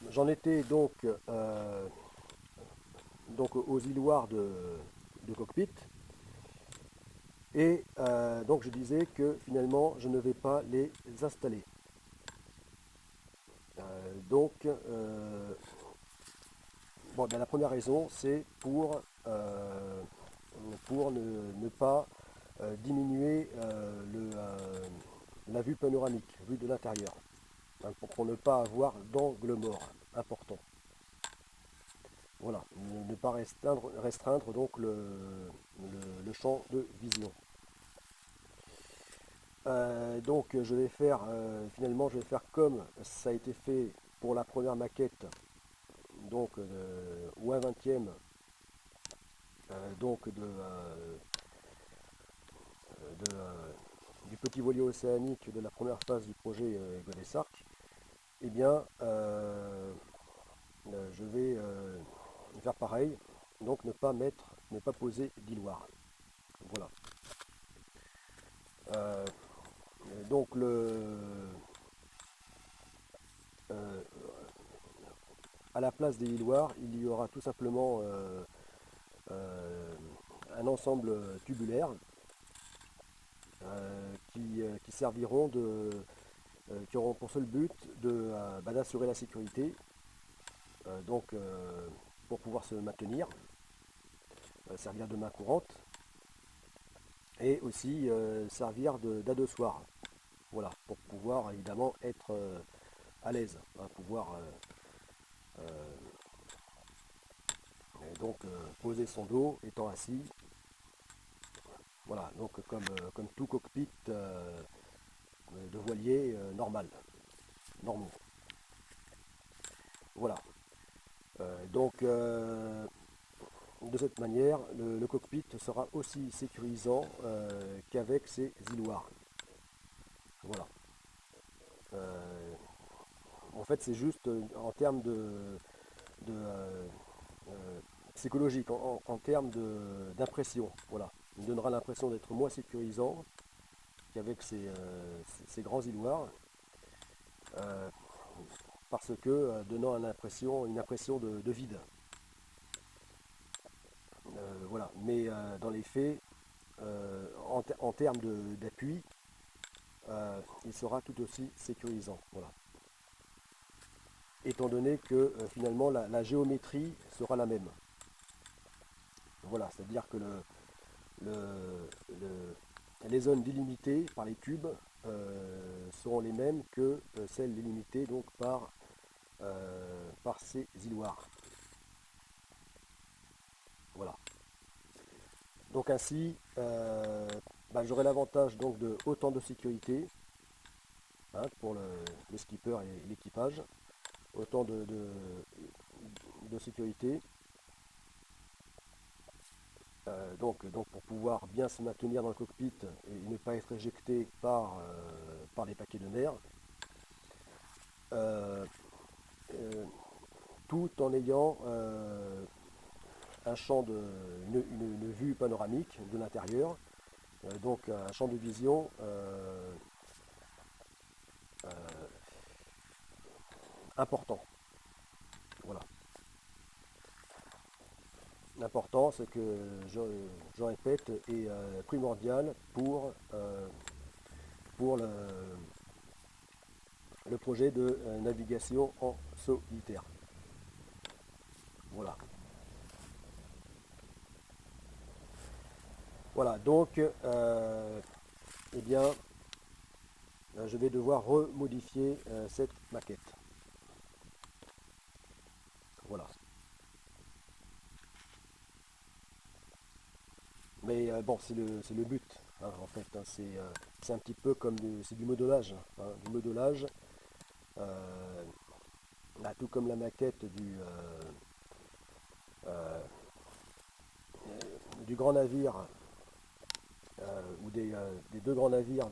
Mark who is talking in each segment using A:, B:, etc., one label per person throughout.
A: j'en étais donc aux îloirs de cockpit. Et donc je disais que finalement je ne vais pas les installer. Bon, ben, la première raison c'est pour ne pas diminuer la vue panoramique, vue de l'intérieur, hein, pour ne pas avoir d'angle mort important. Voilà, ne pas restreindre donc le champ de vision. Donc je vais faire, finalement je vais faire comme ça a été fait pour la première maquette, donc ou un vingtième donc du petit voilier océanique de la première phase du projet Godessarc. Eh bien je vais faire pareil, donc ne pas poser d'îloir. Voilà. Euh, donc euh, à la place des îloirs, il y aura tout simplement euh, un ensemble tubulaire qui serviront qui auront pour seul but d'assurer la sécurité, donc pour pouvoir se maintenir, servir de main courante et aussi servir d'adossoir, voilà, pour pouvoir évidemment être à l'aise, hein, pouvoir donc poser son dos étant assis, voilà, donc comme tout cockpit de voilier normaux. Voilà. Donc de cette manière, le cockpit sera aussi sécurisant qu'avec ses îloirs. Voilà. Euh, En fait, c'est juste en termes de psychologique, en termes d'impression. Voilà. Il donnera l'impression d'être moins sécurisant qu'avec ces grands îloirs, euh, parce que donnant une impression de vide. Voilà. Mais dans les faits, en termes d'appui, il sera tout aussi sécurisant. Voilà. Étant donné que finalement la géométrie sera la même. Voilà, c'est-à-dire que les zones délimitées par les tubes seront les mêmes que celles délimitées donc par ces îloirs. Voilà. Donc ainsi, j'aurai l'avantage donc de autant de sécurité, hein, pour le skipper et l'équipage, autant de sécurité. Donc pour pouvoir bien se maintenir dans le cockpit et ne pas être éjecté par les paquets de mer, euh, euh, tout en ayant un champ une vue panoramique de l'intérieur, donc un champ de vision important. Voilà. L'important, c'est que je répète, est primordial pour le projet de navigation en solitaire. Voilà. Voilà, donc, eh bien, je vais devoir remodifier cette maquette. Voilà. Mais bon, c'est le but, hein, en fait, hein, c'est un petit peu comme c'est du modelage. Hein, du modelage, euh, tout comme la maquette euh, du grand navire ou des deux grands navires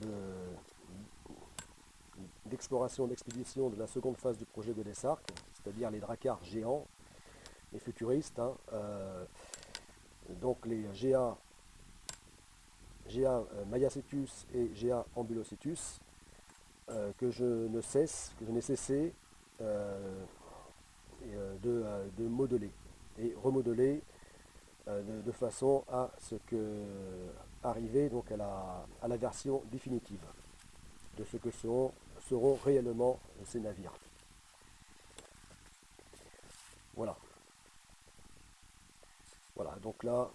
A: d'exploration d'expédition de la seconde phase du projet Godessarc, c'est-à-dire les dracars géants et futuristes, hein, donc les GA Mayacetus et GA Ambulocetus, que je n'ai cessé de modeler et remodeler de façon à ce que arriver donc à la version définitive de ce que seront réellement ces navires. Voilà. Voilà, donc là,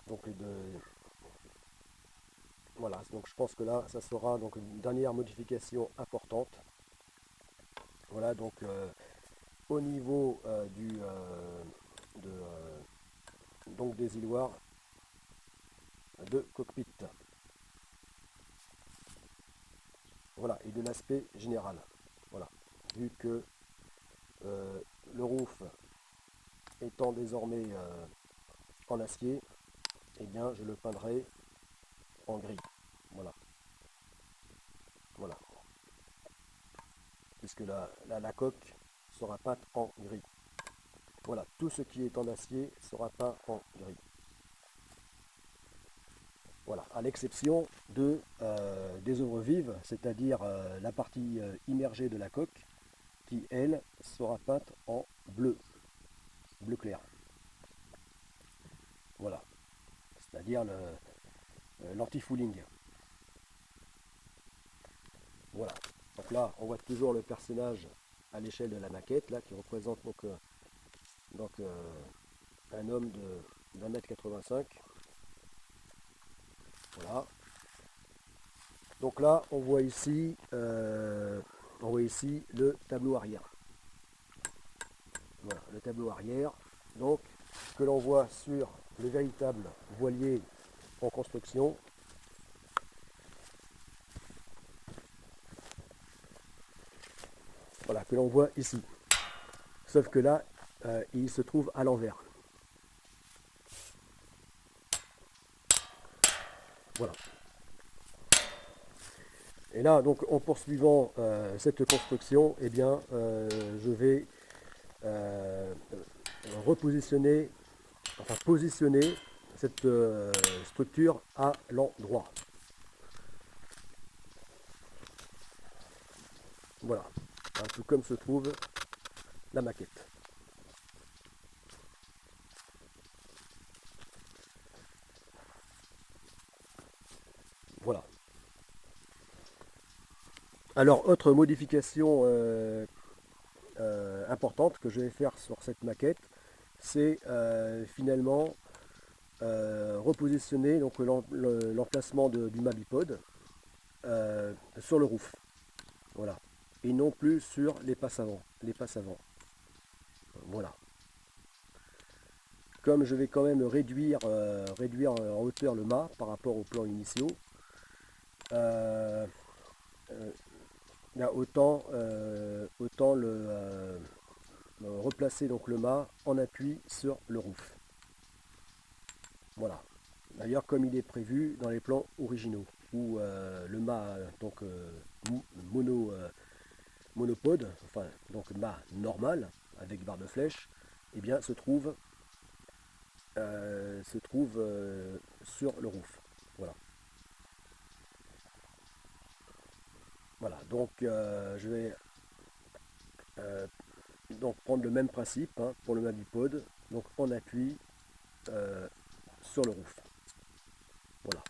A: donc voilà, donc je pense que là, ça sera donc une dernière modification importante. Voilà, donc au niveau donc des îloirs de cockpit. Voilà, et de l'aspect général. Voilà, vu que le roof étant désormais en acier, eh bien je le peindrai en gris. Voilà. Voilà. Puisque la coque sera peinte en gris. Voilà, tout ce qui est en acier sera peint en gris. Voilà, à l'exception des œuvres vives, c'est-à-dire la partie immergée de la coque, qui elle sera peinte en bleu clair. Voilà, c'est-à-dire l'anti-fouling. Voilà, donc là on voit toujours le personnage à l'échelle de la maquette, là qui représente donc un homme de 1,85 m. Voilà. Donc là on voit ici le tableau arrière. Voilà, le tableau arrière, donc que l'on voit sur le véritable voilier en construction. Voilà, que l'on voit ici. Sauf que là, il se trouve à l'envers. Voilà. Et là, donc, en poursuivant cette construction, eh bien, je vais repositionner, enfin positionner cette structure à l'endroit. Voilà, tout comme se trouve la maquette. Voilà. Alors, autre modification importante que je vais faire sur cette maquette, c'est finalement repositionner donc l'emplacement du Mabipod sur le roof. Voilà. Et non plus sur les passes avant. Voilà. Comme je vais quand même réduire en hauteur le mât par rapport aux plans initiaux, là, autant replacer donc le mât en appui sur le roof. Voilà. D'ailleurs, comme il est prévu dans les plans originaux, où le mât donc monopode, enfin donc mât normal avec barre de flèche, eh bien se trouve sur le roof. Voilà. Voilà. Donc je vais donc prendre le même principe pour le Mabipod, donc en appui sur le roof. Voilà.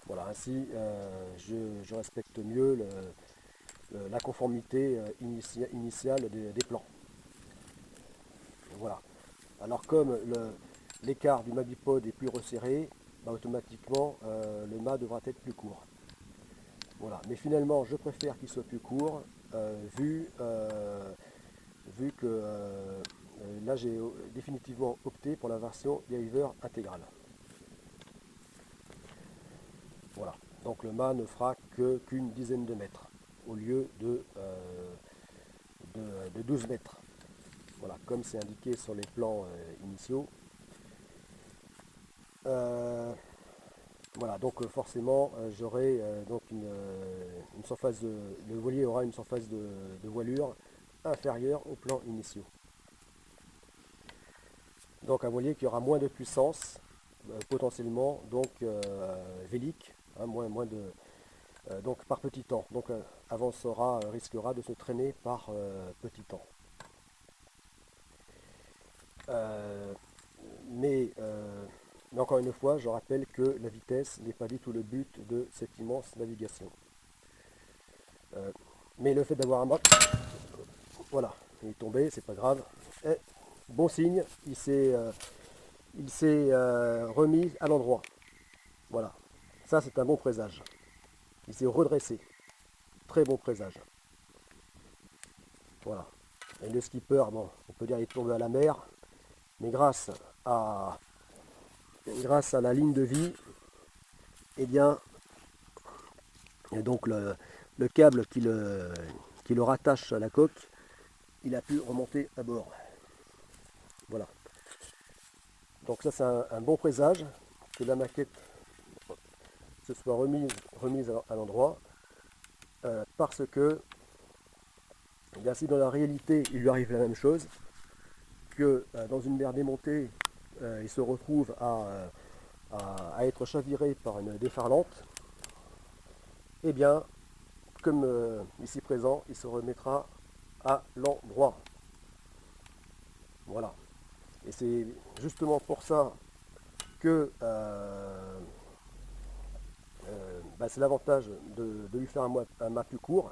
A: Voilà, ainsi je respecte mieux la conformité initiale des plans. Voilà. Alors comme l'écart du Mabipod est plus resserré, bah, automatiquement le mât devra être plus court. Voilà. Mais finalement je préfère qu'il soit plus court vu que là j'ai définitivement opté pour la version Diver intégrale. Voilà. Donc le mât ne fera qu'une dizaine de mètres au lieu de 12 mètres. Voilà, comme c'est indiqué sur les plans initiaux. Voilà, donc forcément j'aurai donc une surface le voilier aura une surface de voilure inférieure aux plans initiaux. Donc un voilier qui aura moins de puissance, potentiellement donc vélique, hein, donc par petit temps. Donc risquera de se traîner par petit temps. Euh, mais encore une fois, je rappelle que la vitesse n'est pas du tout le but de cette immense navigation. Mais le fait d'avoir un mât, voilà, il est tombé, c'est pas grave. Et, bon signe, il s'est remis à l'endroit. Voilà, ça c'est un bon présage. Il s'est redressé, très bon présage. Voilà. Et le skipper, bon, on peut dire qu'il est tombé à la mer, mais à, grâce à la ligne de vie, eh bien, et donc le câble qui le rattache à la coque, il a pu remonter à bord. Voilà. Donc ça c'est un bon présage que la maquette se soit remise à l'endroit parce que eh bien, si dans la réalité il lui arrive la même chose, que dans une mer démontée il se retrouve à être chaviré par une déferlante, eh bien comme ici présent, il se remettra à l'endroit. Voilà. Et c'est justement pour ça que c'est l'avantage de lui faire un mât plus court.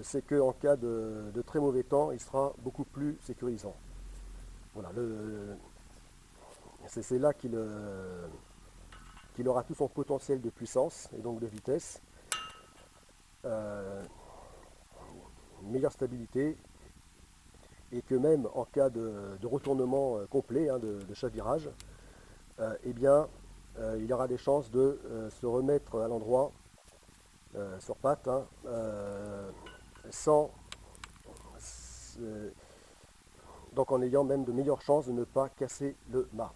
A: C'est qu'en cas de très mauvais temps, il sera beaucoup plus sécurisant. Voilà, c'est là qu'il aura tout son potentiel de puissance et donc de vitesse, une meilleure stabilité, et que même en cas de retournement complet, hein, de chavirage, eh bien, il y aura des chances de se remettre à l'endroit sur pattes, hein, sans, donc en ayant même de meilleures chances de ne pas casser le mât.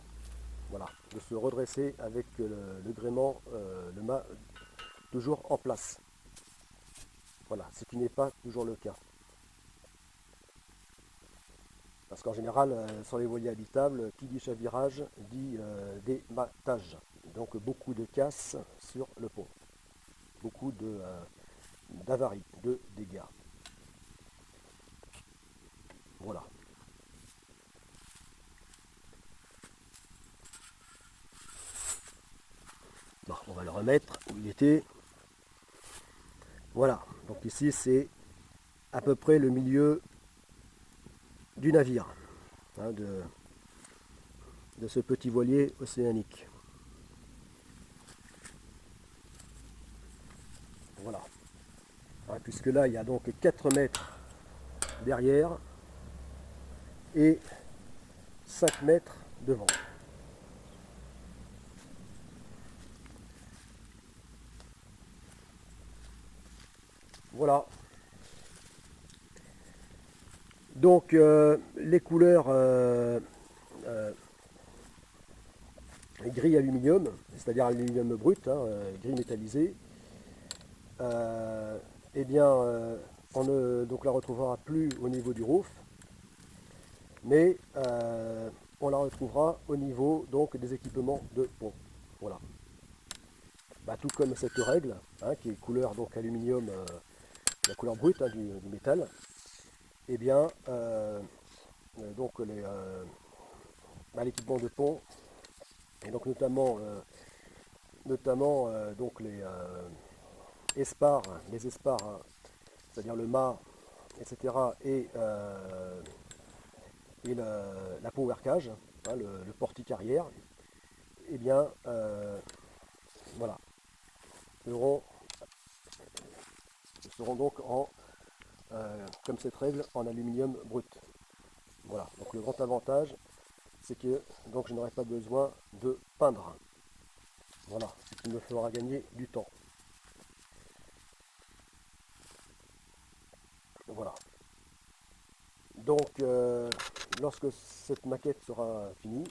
A: Voilà, de se redresser avec le gréement, le mât toujours en place. Voilà, ce qui n'est pas toujours le cas. Parce qu'en général, sur les voiliers habitables, qui dit chavirage dit dématage. Donc beaucoup de casse sur le pont. Beaucoup d'avaries, de dégâts. Voilà. Bon, on va le remettre où il était. Voilà. Donc ici, c'est à peu près le milieu du navire, hein, de ce petit voilier océanique. Voilà. Hein, puisque là, il y a donc 4 mètres derrière et 5 mètres devant. Voilà. Donc les couleurs gris aluminium, c'est-à-dire aluminium brut, hein, gris métallisé, eh bien on ne donc la retrouvera plus au niveau du roof, mais on la retrouvera au niveau donc des équipements de pont. Voilà. Bah, tout comme cette règle, hein, qui est couleur donc aluminium, la couleur brute, hein, du métal, eh bien donc l'équipement de pont, et donc notamment donc les espars, hein, c'est-à-dire le mât, etc., et la power cage, hein, le portique arrière, eh bien voilà, seront, seront donc comme cette règle, en aluminium brut. Voilà, donc le grand avantage, c'est que donc je n'aurai pas besoin de peindre. Voilà, ce qui me fera gagner du temps. Voilà. Donc, lorsque cette maquette sera finie,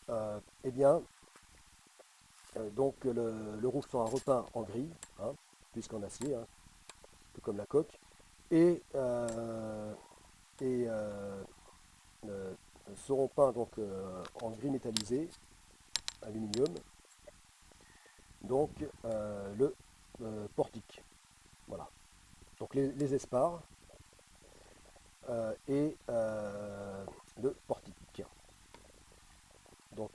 A: eh bien, donc le roof sera repeint en gris, hein, puisqu'en acier, hein, tout comme la coque, et, et seront peints donc en gris métallisé, aluminium, donc le portique. Voilà. Donc les espars et le portique. Donc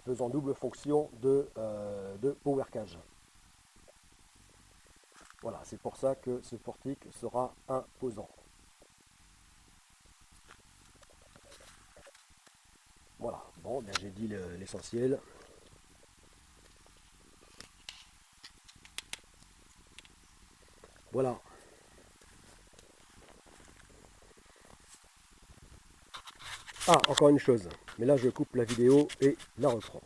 A: faisant double fonction de power cage. Voilà, c'est pour ça que ce portique sera imposant. Voilà, bon, bien j'ai dit l'essentiel. Voilà. Ah, encore une chose. Mais là, je coupe la vidéo et la reprends.